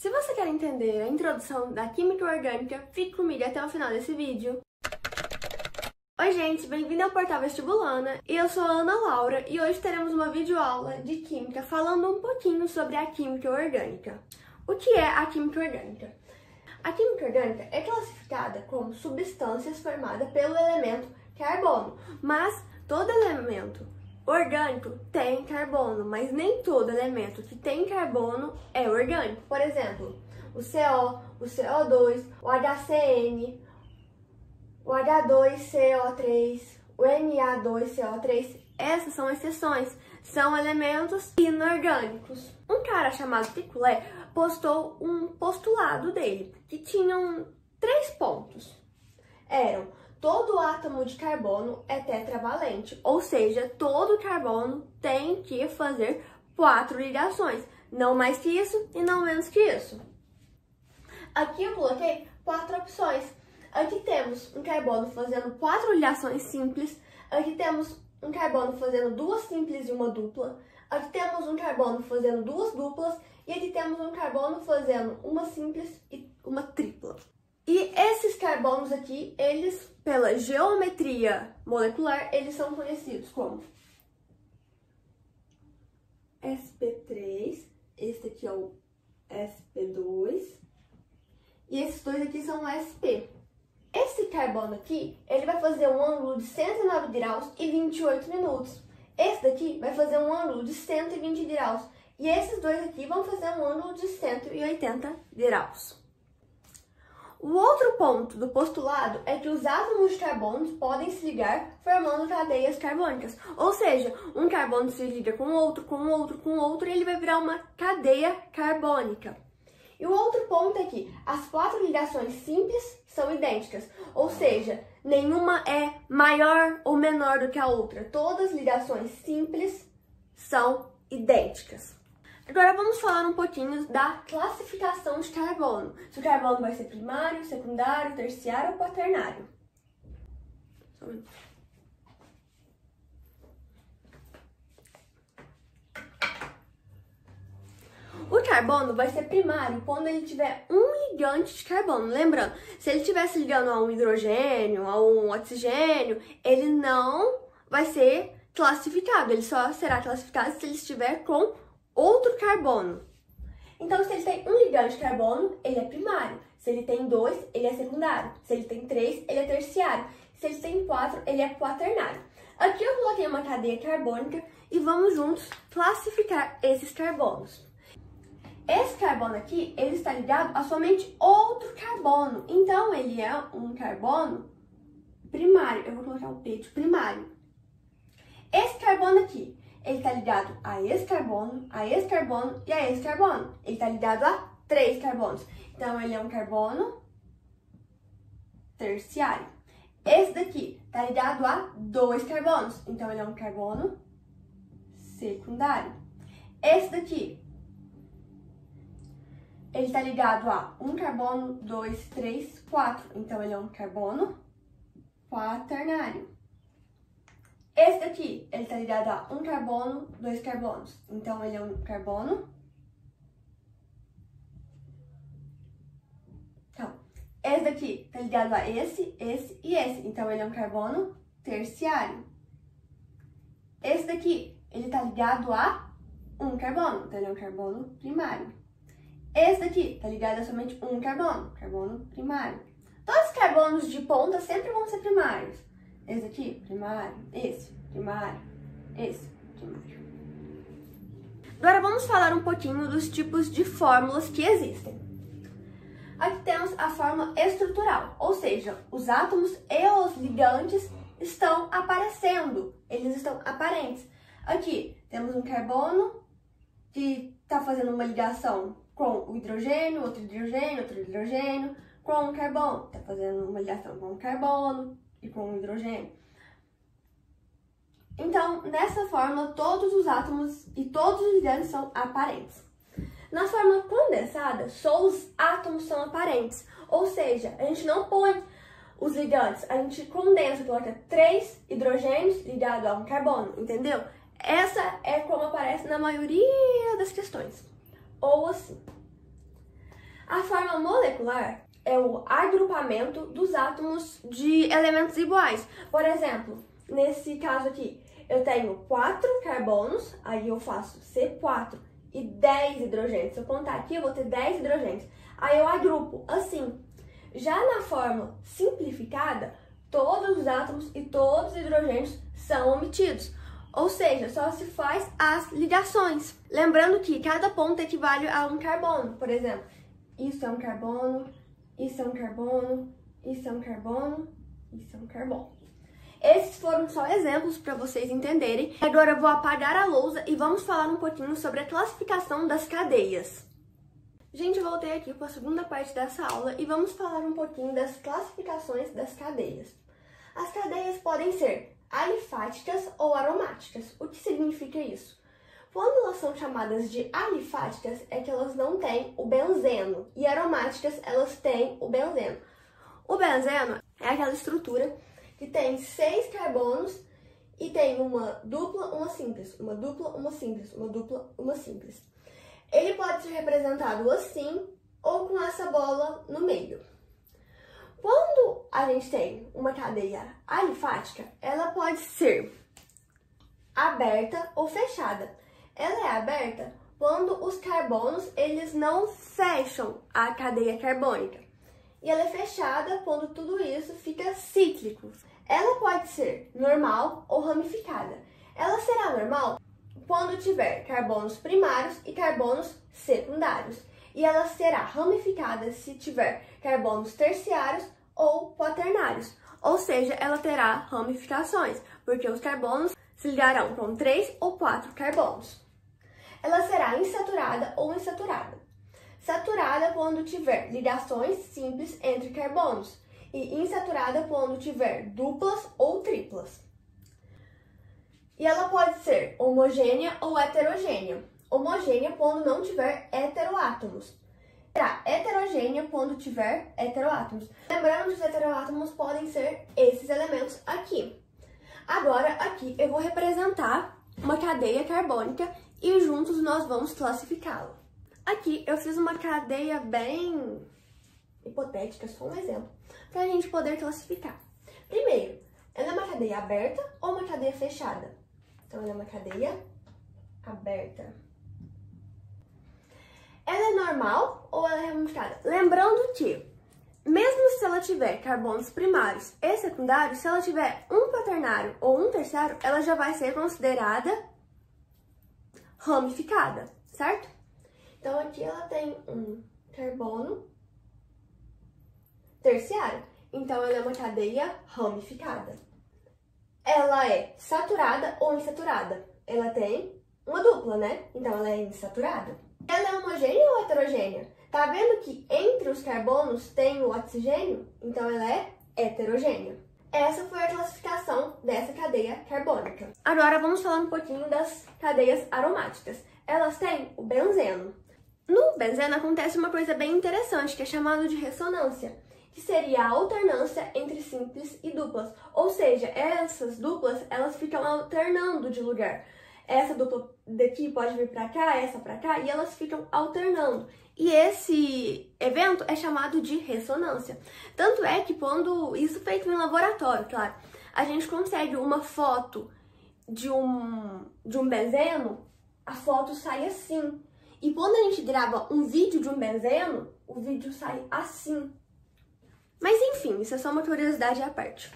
Se você quer entender a introdução da química orgânica, fique comigo até o final desse vídeo. Oi gente, bem-vindo ao Portal Vestibulana, e eu sou a Ana Laura e hoje teremos uma videoaula de química falando um pouquinho sobre a química orgânica. O que é a química orgânica? A química orgânica é classificada como substâncias formadas pelo elemento carbono, mas todo elemento orgânico tem carbono, mas nem todo elemento que tem carbono é orgânico. Por exemplo, o CO, o CO2, o HCN, o H2CO3, o Na2CO3, essas são exceções, são elementos inorgânicos. Um cara chamado Picoulé postou um postulado dele, que tinham 3 pontos. Eram: todo átomo de carbono é tetravalente, ou seja, todo carbono tem que fazer 4 ligações, não mais que isso e não menos que isso. Aqui eu coloquei 4 opções. Aqui temos um carbono fazendo 4 ligações simples, aqui temos um carbono fazendo 2 simples e uma dupla, aqui temos um carbono fazendo 2 duplas e aqui temos um carbono fazendo uma simples e uma tripla. E esses carbonos aqui, eles, pela geometria molecular, eles são conhecidos como sp3, esse aqui é o sp2 e esses dois aqui são sp. Esse carbono aqui, ele vai fazer um ângulo de 109 graus e 28 minutos. Esse daqui vai fazer um ângulo de 120 graus. E esses dois aqui vão fazer um ângulo de 180 graus. O outro ponto do postulado é que os átomos de carbono podem se ligar formando cadeias carbônicas. Ou seja, um carbono se liga com outro, com outro, com outro e ele vai virar uma cadeia carbônica. E o outro ponto é que as 4 ligações simples são idênticas, ou seja, nenhuma é maior ou menor do que a outra. Todas as ligações simples são idênticas. Agora vamos falar um pouquinho da classificação de carbono. Se o carbono vai ser primário, secundário, terciário ou quaternário. O carbono vai ser primário quando ele tiver um ligante de carbono. Lembrando, se ele estivesse ligando a um hidrogênio, a um oxigênio, ele não vai ser classificado. Ele só será classificado se ele estiver com outro carbono. Então, se ele tem um ligante de carbono, ele é primário. Se ele tem 2, ele é secundário. Se ele tem 3, ele é terciário. Se ele tem 4, ele é quaternário. Aqui eu coloquei uma cadeia carbônica e vamos juntos classificar esses carbonos. Esse carbono aqui, ele está ligado a somente outro carbono. Então, ele é um carbono primário. Eu vou colocar o P de primário. Esse carbono aqui, ele está ligado a esse carbono e a esse carbono. Ele está ligado a 3 carbonos. Então, ele é um carbono terciário. Esse daqui está ligado a 2 carbonos. Então, ele é um carbono secundário. Esse daqui, ele está ligado a 1 carbono, 2, 3, 4. Então, ele é um carbono quaternário. Esse daqui, ele está ligado a 1 carbono, 2 carbonos. Então, ele é um carbono. Então, esse daqui está ligado a esse e esse. Então, ele é um carbono terciário. Esse daqui, ele está ligado a 1 carbono. Então, ele é um carbono primário. Esse daqui está ligado a somente 1 carbono, carbono primário. Todos os carbonos de ponta sempre vão ser primários. Esse aqui, primário, esse, primário, esse, primário. Agora vamos falar um pouquinho dos tipos de fórmulas que existem. Aqui temos a fórmula estrutural, ou seja, os átomos e os ligantes estão aparecendo, eles estão aparentes. Aqui temos um carbono que está fazendo uma ligação com o hidrogênio, outro hidrogênio, com o carbono. Está fazendo uma ligação com o carbono e com o hidrogênio. Então, nessa fórmula, todos os átomos e todos os ligantes são aparentes. Na fórmula condensada, só os átomos são aparentes. Ou seja, a gente não põe os ligantes, a gente condensa, coloca 3 hidrogênios ligados a um carbono, entendeu? Essa é como aparece na maioria das questões. Ou assim. A forma molecular é o agrupamento dos átomos de elementos iguais. Por exemplo, nesse caso aqui, eu tenho 4 carbonos, aí eu faço C4 e 10 hidrogênios. Se eu contar aqui, eu vou ter 10 hidrogênios. Aí eu agrupo assim. Já na forma simplificada, todos os átomos e todos os hidrogênios são omitidos. Ou seja, só se faz as ligações. Lembrando que cada ponto equivale a um carbono. Por exemplo, isso é um carbono, isso é um carbono, isso é um carbono, isso é um carbono. Esses foram só exemplos para vocês entenderem. Agora eu vou apagar a lousa e vamos falar um pouquinho sobre a classificação das cadeias. Gente, voltei aqui para a segunda parte dessa aula e vamos falar um pouquinho das classificações das cadeias. As cadeias podem ser alifáticas ou aromáticas. O que significa isso? Quando elas são chamadas de alifáticas, é que elas não têm o benzeno, e aromáticas, elas têm o benzeno. O benzeno é aquela estrutura que tem 6 carbonos e tem uma dupla, uma simples, uma dupla, uma simples, uma dupla, uma simples. Ele pode ser representado assim ou com essa bola no meio. Quando a gente tem uma cadeia alifática, ela pode ser aberta ou fechada. Ela é aberta quando os carbonos eles não fecham a cadeia carbônica. E ela é fechada quando tudo isso fica cíclico. Ela pode ser normal ou ramificada. Ela será normal quando tiver carbonos primários e carbonos secundários. E ela será ramificada se tiver carbonos terciários ou quaternários. Ou seja, ela terá ramificações, porque os carbonos se ligarão com 3 ou 4 carbonos. Ela será insaturada ou insaturada. Saturada quando tiver ligações simples entre carbonos. E insaturada quando tiver duplas ou triplas. E ela pode ser homogênea ou heterogênea. Homogênea quando não tiver heteroátomos. Será heterogênea quando tiver heteroátomos. Lembrando que os heteroátomos podem ser esses elementos aqui. Agora, aqui eu vou representar uma cadeia carbônica e juntos nós vamos classificá-la. Aqui eu fiz uma cadeia bem hipotética, só um exemplo, para a gente poder classificar. Primeiro, ela é uma cadeia aberta ou uma cadeia fechada? Então, ela é uma cadeia aberta. Ela é normal ou ela é ramificada? Lembrando que, mesmo se ela tiver carbonos primários e secundários, se ela tiver um quaternário ou um terciário, ela já vai ser considerada ramificada, certo? Então, aqui ela tem um carbono terciário. Então, ela é uma cadeia ramificada. Ela é saturada ou insaturada? Ela tem uma dupla, né? Então, ela é insaturada. Ela é homogênea ou heterogênea? Tá vendo que entre os carbonos tem o oxigênio? Então, ela é heterogênea. Essa foi a classificação dessa cadeia carbônica. Agora, vamos falar um pouquinho das cadeias aromáticas. Elas têm o benzeno. No benzeno acontece uma coisa bem interessante, que é chamado de ressonância, que seria a alternância entre simples e duplas. Ou seja, essas duplas, elas ficam alternando de lugar. Essa dupla daqui pode vir para cá, essa para cá, e elas ficam alternando. E esse evento é chamado de ressonância. Tanto é que quando isso feito em laboratório, claro, a gente consegue uma foto de um benzeno, a foto sai assim. E quando a gente grava um vídeo de um benzeno, o vídeo sai assim. Mas enfim, isso é só uma curiosidade à parte.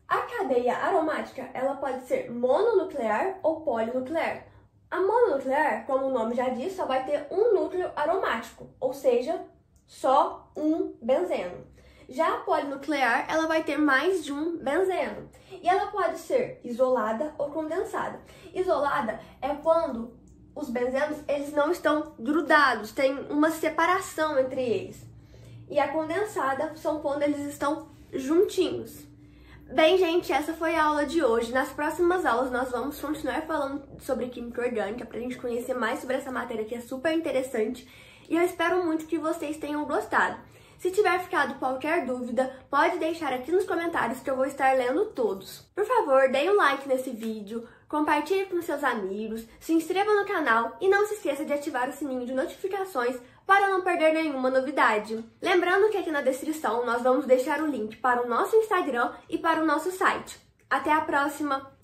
A cadeia aromática, ela pode ser mononuclear ou polinuclear. A mononuclear, como o nome já diz, só vai ter um núcleo aromático, ou seja, só um benzeno. Já a polinuclear, ela vai ter mais de um benzeno. E ela pode ser isolada ou condensada. Isolada é quando os benzenos eles não estão grudados, tem uma separação entre eles. E a condensada são quando eles estão juntinhos. Bem, gente, essa foi a aula de hoje. Nas próximas aulas nós vamos continuar falando sobre química orgânica pra gente conhecer mais sobre essa matéria que é super interessante. E eu espero muito que vocês tenham gostado. Se tiver ficado qualquer dúvida, pode deixar aqui nos comentários que eu vou estar lendo todos. Por favor, deem um like nesse vídeo, compartilhe com seus amigos, se inscreva no canal e não se esqueça de ativar o sininho de notificações para não perder nenhuma novidade. Lembrando que aqui na descrição nós vamos deixar o link para o nosso Instagram e para o nosso site. Até a próxima!